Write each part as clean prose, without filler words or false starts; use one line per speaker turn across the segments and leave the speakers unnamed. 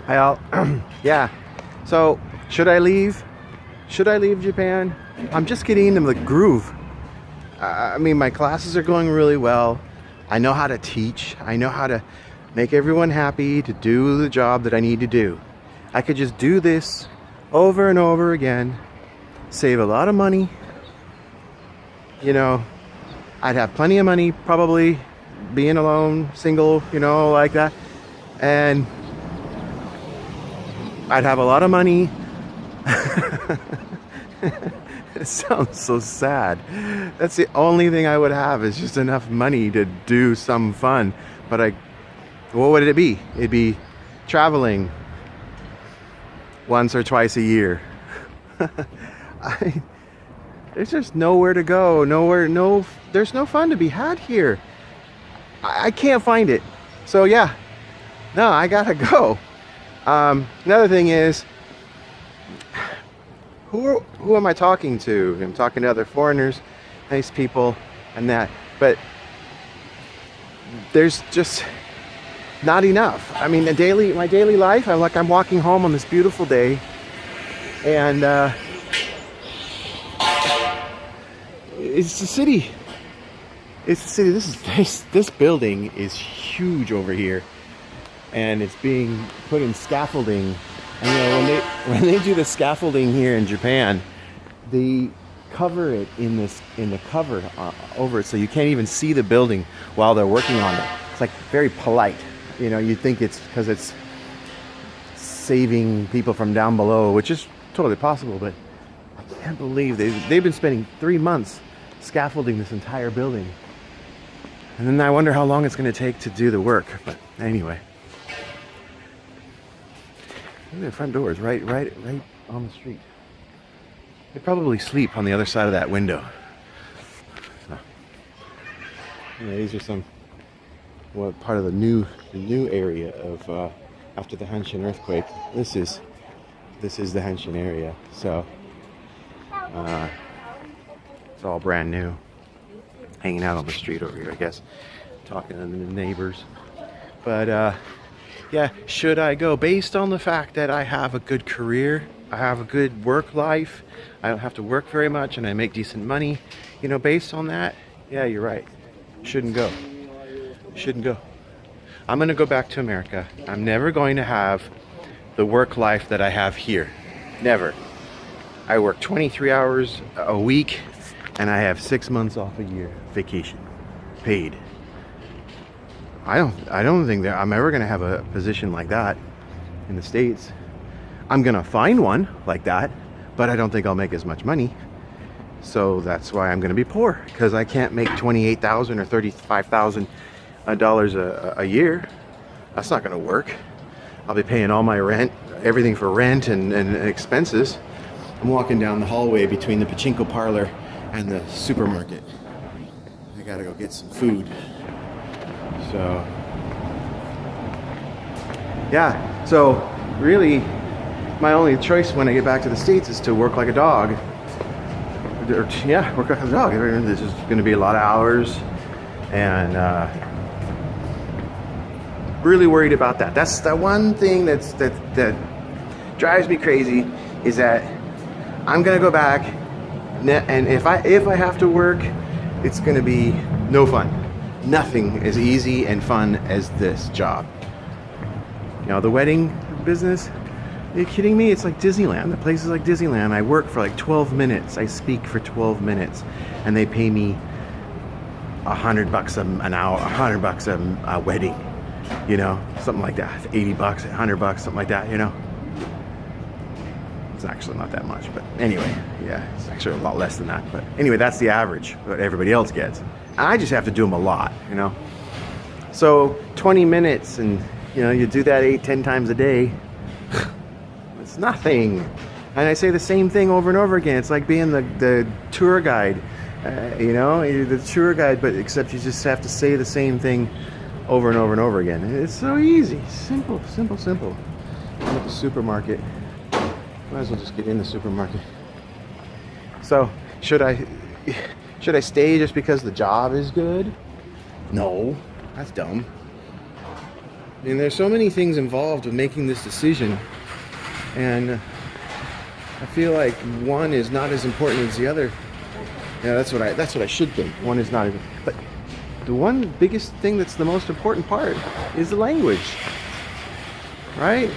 Hi all. Yeah. So should I leave? Should I leave Japan? I'm just getting into the groove. I mean, my classes are going really well. I know how to teach. I know how to make everyone happy to do the job that I need to do. I could just do this over and over again, save a lot of money. You know, I'd have plenty of money probably being alone, single, like that. And I'd have a lot of money. It sounds so sad. That's the only thing I would have is just enough money to do some fun. But what would it be? It'd be traveling once or twice a year. There's just nowhere to go. There's no fun to be had here. I can't find it. So yeah, no, I gotta go. Another thing is, who am I talking to? I'm talking to other foreigners, nice people, and that. But there's just not enough. I mean, my daily life. I'm walking home on this beautiful day, and it's the city. It's the city. This building is huge over here, and it's being put in scaffolding. And when they do the scaffolding here in Japan, they cover it in the cover over it, so you can't even see the building while they're working on it. It's like very polite. You'd think it's because it's saving people from down below, which is totally possible. But I can't believe they've been spending 3 months scaffolding this entire building, and then I wonder how long it's going to take to do the work. But anyway. The front door is right on the street. They probably sleep on the other side of that window. So, these are part of the new area of after the Hanshin earthquake. This is the Hanshin area. So it's all brand new. Hanging out on the street over here, I guess, talking to the neighbors. But yeah, should I go? Based on the fact that I have a good career, I have a good work life, I don't have to work very much, and I make decent money, based on that, yeah, you're right. Shouldn't go. I'm going to go back to America. I'm never going to have the work life that I have here. Never. I work 23 hours a week, and I have 6 months off a year vacation, paid. I don't think that I'm ever going to have a position like that in the States. I'm going to find one like that, but I don't think I'll make as much money. So that's why I'm going to be poor, because I can't make $28,000 or $35,000 a year. That's not going to work. I'll be paying all my rent, everything for rent and expenses. I'm walking down the hallway between the pachinko parlor and the supermarket. I got to go get some food. So, yeah, so really my only choice when I get back to the States is to work like a dog. Work like a dog. This is going to be a lot of hours, and really worried about that. That's the one thing that drives me crazy, is that I'm going to go back, and if I have to work, it's going to be no fun. Nothing as easy and fun as this job. The wedding business, are you kidding me? It's like Disneyland. The place is like Disneyland. I work for like 12 minutes. I speak for 12 minutes, and they pay me $100 an hour, $100 a wedding, something like that. $80, $100, something like that, It's actually not that much, but anyway, yeah, it's actually a lot less than that. But anyway, that's the average, what everybody else gets. I just have to do them a lot, So 20 minutes, and you do that 8-10 times a day. It's nothing. And I say the same thing over and over again. It's like being the tour guide. You're the tour guide, but except you just have to say the same thing over and over and over again. It's so easy, simple. I'm at the supermarket. Might as well just get in the supermarket. So should I stay just because the job is good? No, that's dumb. I mean, there's so many things involved with making this decision, and I feel like one is not as important as the other. Yeah, that's what I should think. One is not even, but the one biggest thing that's the most important part is the language, right?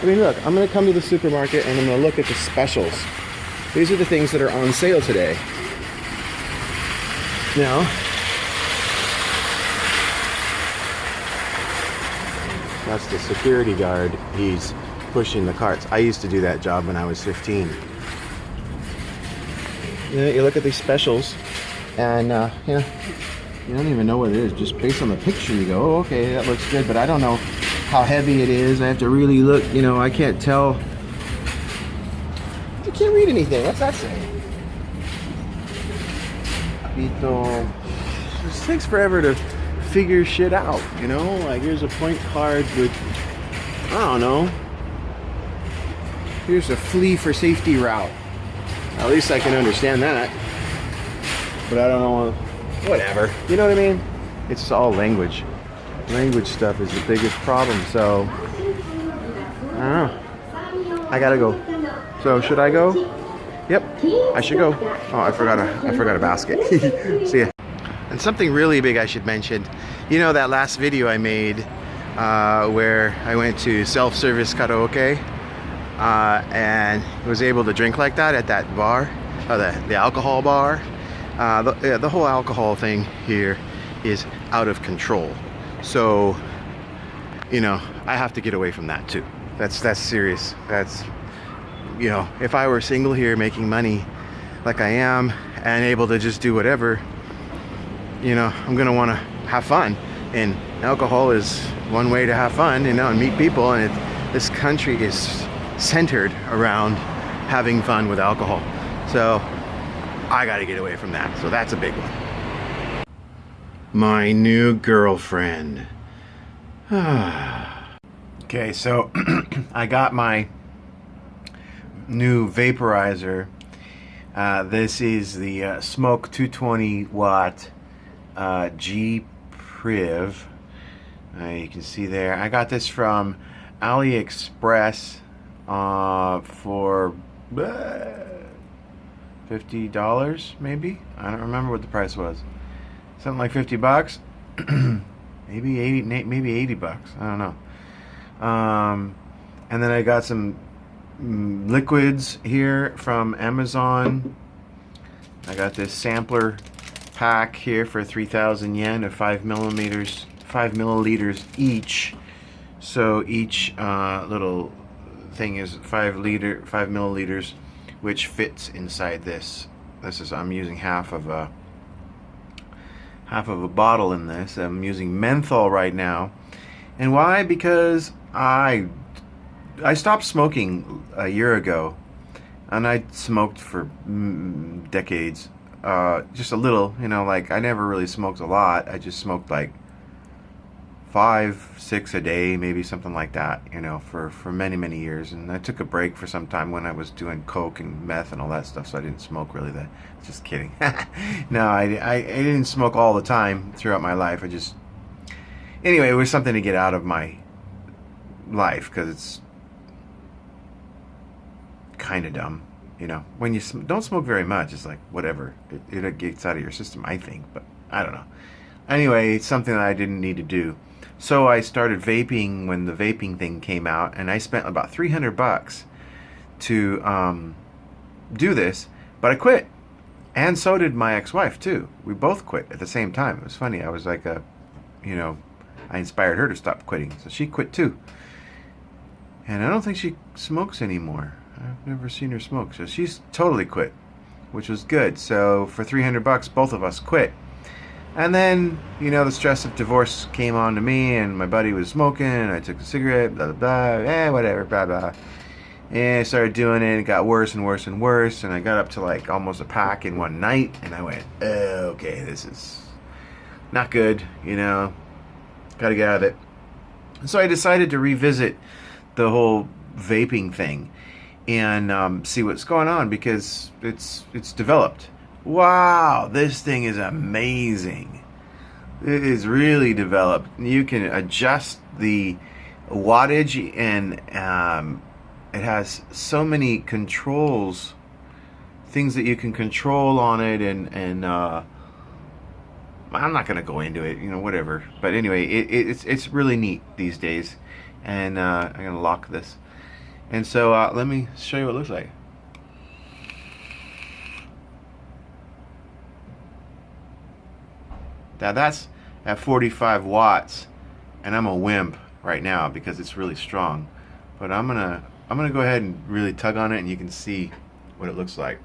I mean, look, I'm gonna come to the supermarket and I'm gonna look at the specials. These are the things that are on sale today. Now, that's the security guard. He's pushing the carts. I used to do that job when I was 15. You look at these specials, and you don't even know what it is. Just based on the picture, you go, oh, okay, that looks good, but I don't know how heavy it is. I have to really look. I can't tell. I can't read anything. What's that say? It takes forever to figure shit out, like here's a point card with, I don't know, here's a flee for safety route. At least I can understand that, but I don't know, whatever, you know what I mean? It's all language stuff is the biggest problem. So I don't know, I gotta go. So should I go? Yep, I should go. Oh, I forgot a basket. See ya. And something really big I should mention, that last video I made where I went to self-service karaoke and was able to drink like that at that bar, the alcohol bar. The whole alcohol thing here is out of control. So, I have to get away from that too. That's serious. That's, if I were single here making money like I am and able to just do whatever, I'm gonna want to have fun, and alcohol is one way to have fun, and meet people. And this country is centered around having fun with alcohol, so I got to get away from that. So that's a big one. My new girlfriend. Okay, so I got my new vaporizer. This is the Smoke 220 watt G Priv. You can see there. I got this from AliExpress for $50 maybe. I don't remember what the price was. Something like $50. maybe 80 bucks. I don't know. And then I got some liquids here from Amazon. I got this sampler pack here for 3,000 yen of 5 milliliters each. So each little thing is 5 milliliters, which fits inside this. I'm using half of a bottle in this. I'm using menthol right now. And why? Because I stopped smoking a year ago, and I smoked for decades. Just a little, like I never really smoked a lot. I just smoked like 5, 6 a day, maybe something like that, for many years. And I took a break for some time when I was doing coke and meth and all that stuff, so I didn't smoke really. Just kidding. No, I didn't smoke all the time throughout my life. Anyway, it was something to get out of my life, because it's kind of dumb. When you don't smoke very much, it's like whatever, it gets out of your system, I think, but I don't know. Anyway, it's something that I didn't need to do, so I started vaping when the vaping thing came out, and I spent about $300 to do this, but I quit, and so did my ex-wife too. We both quit at the same time. It was funny. I was like I inspired her to stop quitting, so she quit too, and I don't think she smokes anymore. I've never seen her smoke, so she's totally quit, which was good. So for $300, both of us quit. And then, the stress of divorce came on to me, and my buddy was smoking, and I took a cigarette, blah, blah, blah, whatever, blah, blah. And I started doing it, and it got worse and worse and worse, and I got up to like almost a pack in one night, and I went, okay, this is not good, gotta get out of it. And so I decided to revisit the whole vaping thing and see what's going on, because it's developed. Wow, this thing is amazing. It is really developed. You can adjust the wattage, and it has so many controls, things that you can control on it, and I'm not gonna go into it, whatever. But anyway, it's really neat these days, and I'm gonna lock this, and so let me show you what it looks like. Now that's at 45 watts, and I'm a wimp right now because it's really strong. But I'm gonna go ahead and really tug on it, and you can see what it looks like.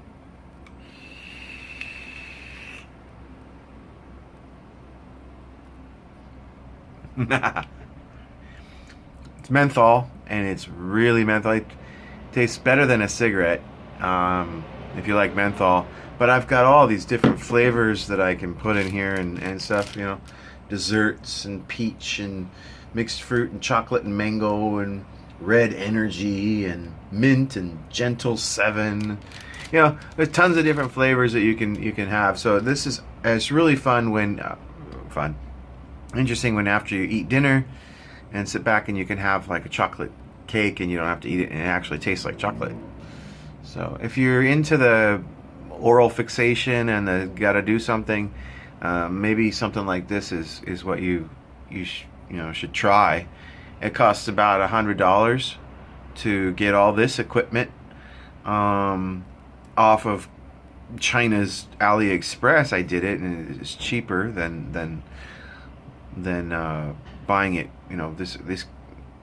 It's menthol, and it's really menthol. It tastes better than a cigarette, if you like menthol. But I've got all these different flavors that I can put in here, and stuff, desserts and peach and mixed fruit and chocolate and mango and red energy and mint and gentle 7. There's tons of different flavors that you can have. So it's really fun when interesting when after you eat dinner and sit back, and you can have like a chocolate cake, and you don't have to eat it, and it actually tastes like chocolate. So if you're into the oral fixation and the gotta do something, maybe something like this is what you should try. It costs about $100 to get all this equipment off of China's AliExpress. I did it, and it's cheaper than buying it. This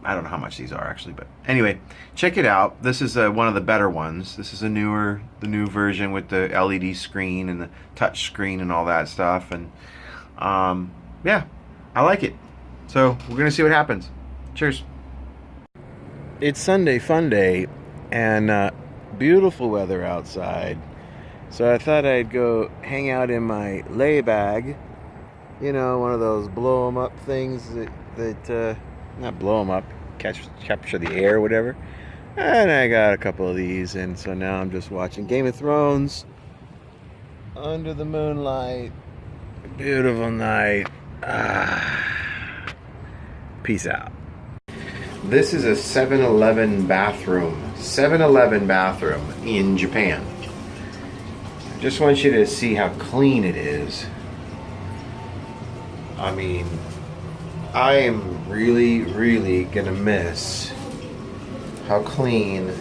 I don't know how much these are actually, but anyway, check it out. This is one of the better ones. This is the new version with the LED screen and the touch screen and all that stuff. And yeah, I like it. So we're gonna see what happens. Cheers. It's Sunday fun day, and beautiful weather outside. So I thought I'd go hang out in my lay bag. One of those blow 'em up things that not blow them up, capture the air or whatever. And I got a couple of these, and so now I'm just watching Game of Thrones under the moonlight. Beautiful night. Peace out. This is a 7-Eleven bathroom. 7-Eleven bathroom in Japan. I just want you to see how clean it is. I mean, I am really, really gonna miss how clean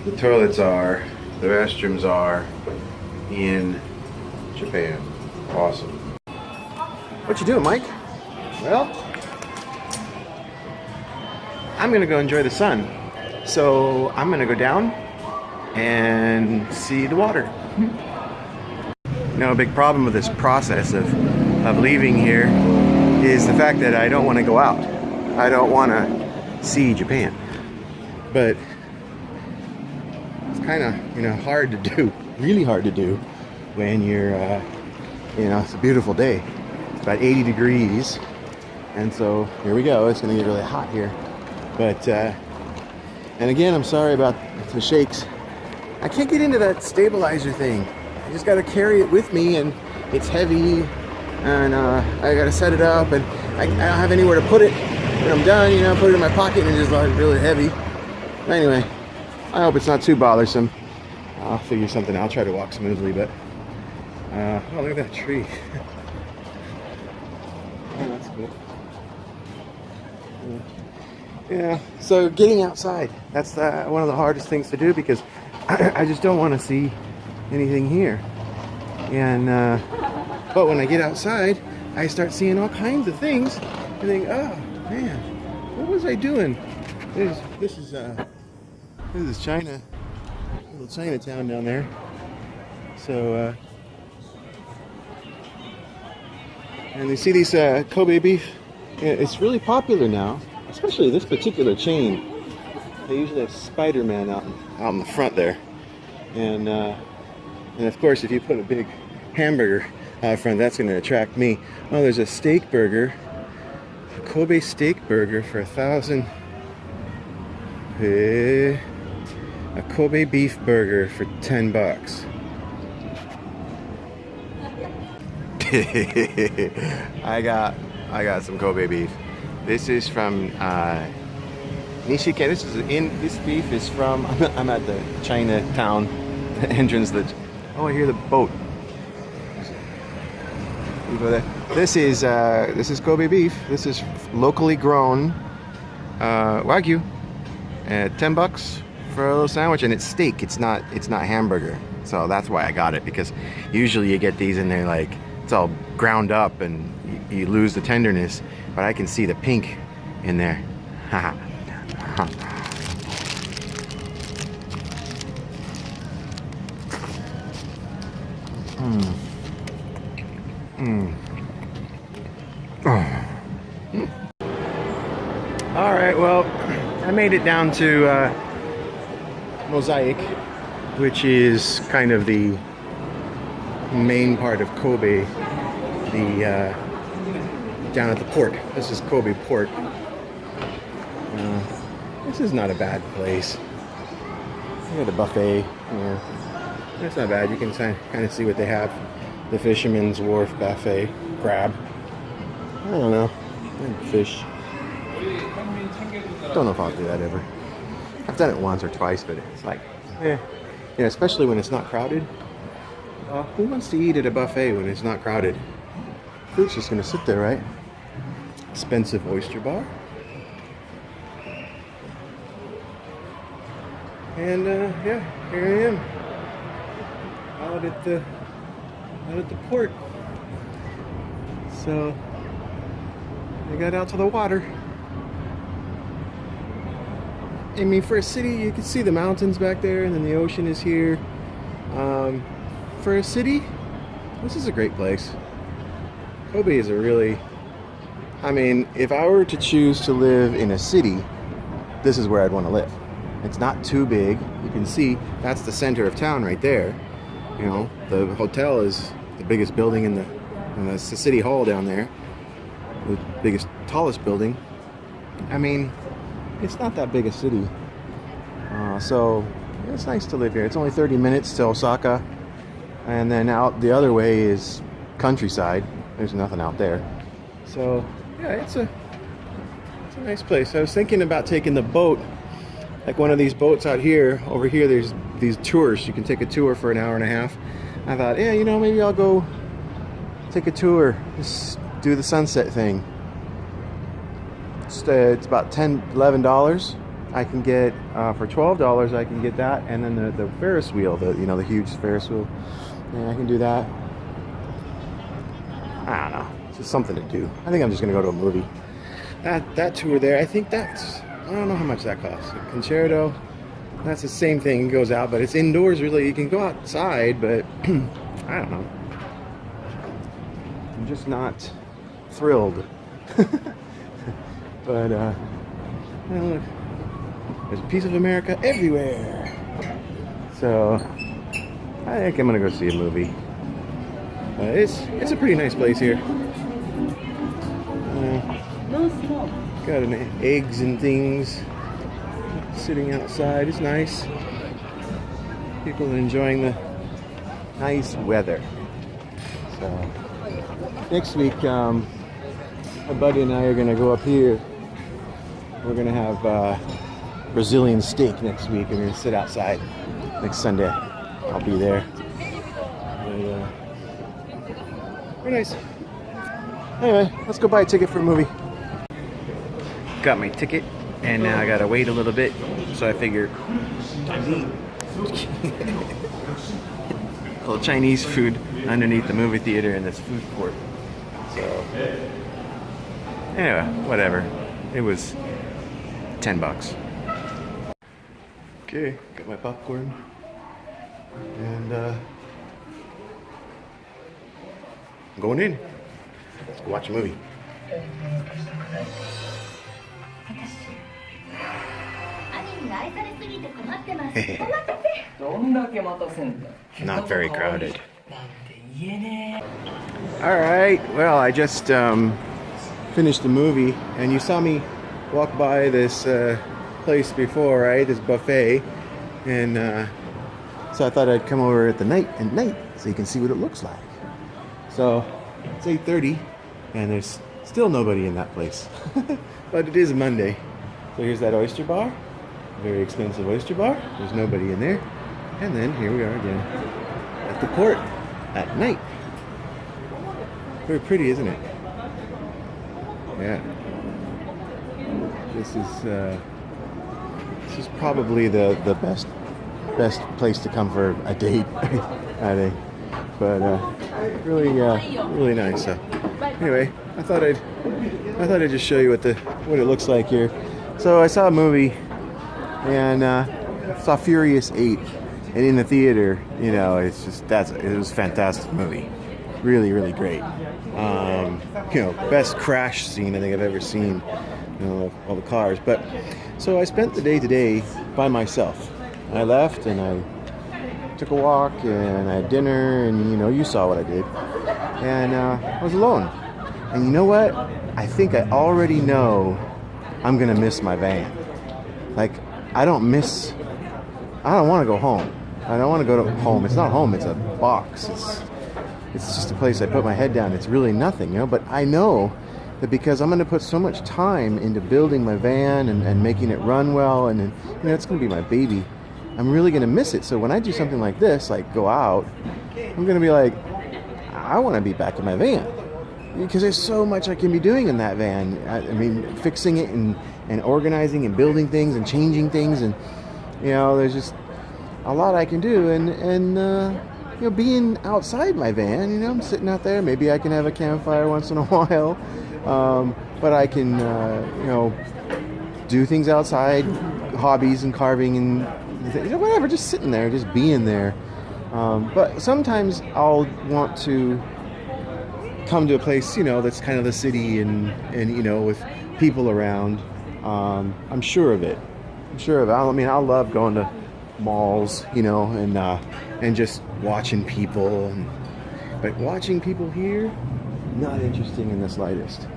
the toilets are, the restrooms are in Japan. Awesome. What you doing, Mike? Well, I'm gonna go enjoy the sun. So I'm gonna go down and see the water. A big problem with this process of leaving here is the fact that I don't want to go out. I don't want to see Japan. But it's kind of, hard to do, really hard to do when you're, it's a beautiful day. It's about 80 degrees. And so here we go. It's going to get really hot here. But, and again, I'm sorry about the shakes. I can't get into that stabilizer thing. I just got to carry it with me, and it's heavy. And I gotta set it up, and I don't have anywhere to put it when I'm done. Put it in my pocket, and it's just like really heavy. Anyway, I hope it's not too bothersome. I'll figure something out. I'll try to walk smoothly, but oh, look at that tree. Oh, that's cool. Yeah, so getting outside, that's one of the hardest things to do, because I just don't want to see anything here. And but when I get outside, I start seeing all kinds of things. I think, oh man, what was I doing? This is China, little Chinatown down there. So, and you see these Kobe beef. It's really popular now, especially this particular chain. They usually have Spider-Man out in the front there, and of course, if you put a big hamburger out front, that's going to attract me. Oh, there's a steak burger, a Kobe steak burger for $1,000. A Kobe beef burger for $10. I got some Kobe beef. This is from Nishiken. This beef is from. I'm at the Chinatown entrance. Oh, I hear the boat. You go there. This is Kobe beef. This is locally grown Wagyu. $10 for a little sandwich, and it's steak. It's not hamburger. So that's why I got it, because usually you get these and they're like it's all ground up and you lose the tenderness. But I can see the pink in there. All right, well, I made it down to Mosaic, which is kind of the main part of Kobe, down at the port. This is Kobe Port. This is not a bad place. You got a buffet here. It's not bad. You can kind of see what they have. The Fisherman's Wharf Buffet, crab. I don't know, fish. Don't know if I'll do that ever. I've done it once or twice, but it's like, especially when it's not crowded. Who wants to eat at a buffet when it's not crowded? Food's just gonna sit there, right? Expensive oyster bar. And here I am, out at the port. So I got out to the water. I mean, for a city, you can see the mountains back there, and then the ocean is here. For a city, this is a great place. Kobe is a really, I mean, if I were to choose to live in a city, this is where I'd want to live. It's not too big. You can see that's the center of town right there. You know, the hotel is the biggest building in the city hall down there. The biggest, tallest building. I mean, it's not that big a city. So it's nice to live here. It's only 30 minutes to Osaka. And then out the other way is countryside. There's nothing out there. So yeah, it's a nice place. I was thinking about taking the boat, like one of these boats out here. Over here there's these tours. You can take a tour for an hour and a half. I thought, yeah, you know, maybe I'll go take a tour, just do the sunset thing. It's about $11. I can get for $12 I can get that, and then the Ferris wheel, the huge Ferris wheel. Yeah, I can do that. I don't know. It's just something to do. I think I'm just gonna go to a movie. That tour there, I think I don't know how much that costs. Concerto, that's the same thing. It goes out, but it's indoors really. You can go outside, but I don't know. I'm just not thrilled. But look, there's a piece of America everywhere. So I think I'm gonna go see a movie. It's a pretty nice place here. Got eggs and things sitting outside. It's nice. People are enjoying the nice weather. So next week, my buddy and I are gonna go up here. We're gonna have Brazilian steak next week. We're gonna sit outside next Sunday. I'll be there. Very nice. Anyway, let's go buy a ticket for a movie. Got my ticket, and now I gotta wait a little bit. So I figure a little Chinese food underneath the movie theater in this food court. So anyway, whatever. It was $10. Okay, got my popcorn, and I'm going in. Let's go watch a movie. Not very crowded. Alright, well, I just finished the movie, and you saw me walk by this place before, right? This buffet, and so I thought I'd come over at night so you can see what it looks like. So It's 8:30, and there's still nobody in that place. But it is Monday. So here's that oyster bar. Very expensive oyster bar. There's nobody in there. And then here we are again at the port at night. Very pretty, isn't it? Yeah. This is probably the best place to come for a date, I think. But really nice. So anyway, I thought I'd just show you what it looks like here. So I saw a movie and saw Furious 8, and in the theater, it was a fantastic movie. Really great. Best crash scene I think I've ever seen. All the cars. But so I spent the day today by myself. I left and I took a walk and I had dinner, and you saw what I did. And I was alone. And you know what? I think I already know I'm gonna miss my van. Like, I don't want to go home. I don't want to go to home. It's not home. It's a box. It's just a place I put my head down. It's really nothing, But I know that because I'm going to put so much time into building my van and making it run well, and it's going to be my baby, I'm really going to miss it. So when I do something like this, like go out, I'm going to be like, I want to be back in my van, because there's so much I can be doing in that van. I mean, fixing it and organizing and building things and changing things, and there's just a lot I can do. And being outside my van, I'm sitting out there. Maybe I can have a campfire once in a while, but I can do things outside, hobbies and carving and whatever, just sitting there, just being there. But sometimes I'll want to come to a place that's kind of the city and with people around. I'm sure of it. I mean, I love going to malls, and just watching people. But watching people here, not interesting in the slightest.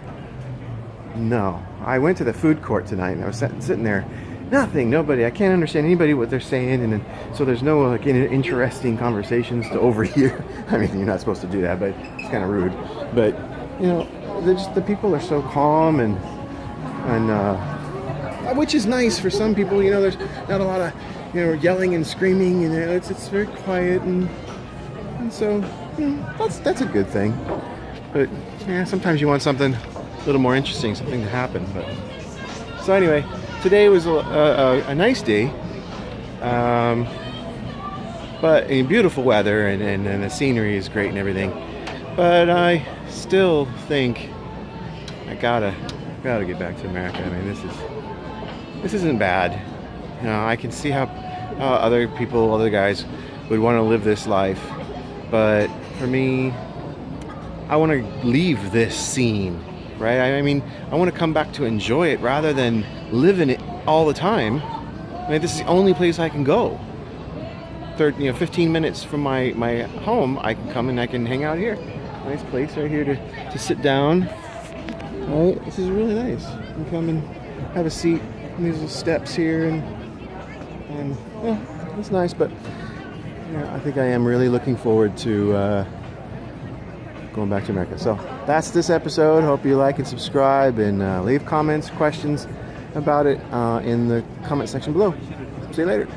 No. I went to the food court tonight, and I was sitting there. Nobody. I can't understand anybody what they're saying, and so there's no interesting conversations to overhear. I mean, you're not supposed to do that, but it's kind of rude. But the people are so calm and which is nice for some people. There's not a lot of yelling and screaming, it's very quiet, and so that's a good thing. But sometimes you want something a little more interesting, something to happen. But so anyway, today was a nice day, but beautiful weather, and the scenery is great and everything. But I still think I gotta get back to America. I mean, this isn't bad. I can see how other guys would want to live this life, but for me, I want to leave this scene, right? I mean, I want to come back to enjoy it rather than live in it all the time. I mean, this is the only place I can go. 15 minutes from my home, I can come and I can hang out here. Nice place right here to sit down. All right, this is really nice. You can come and have a seat on these little steps here, and it's nice. But I think I am really looking forward to going back to America. So that's this episode. Hope you like and subscribe, and leave comments, questions about it in the comment section below. See you later.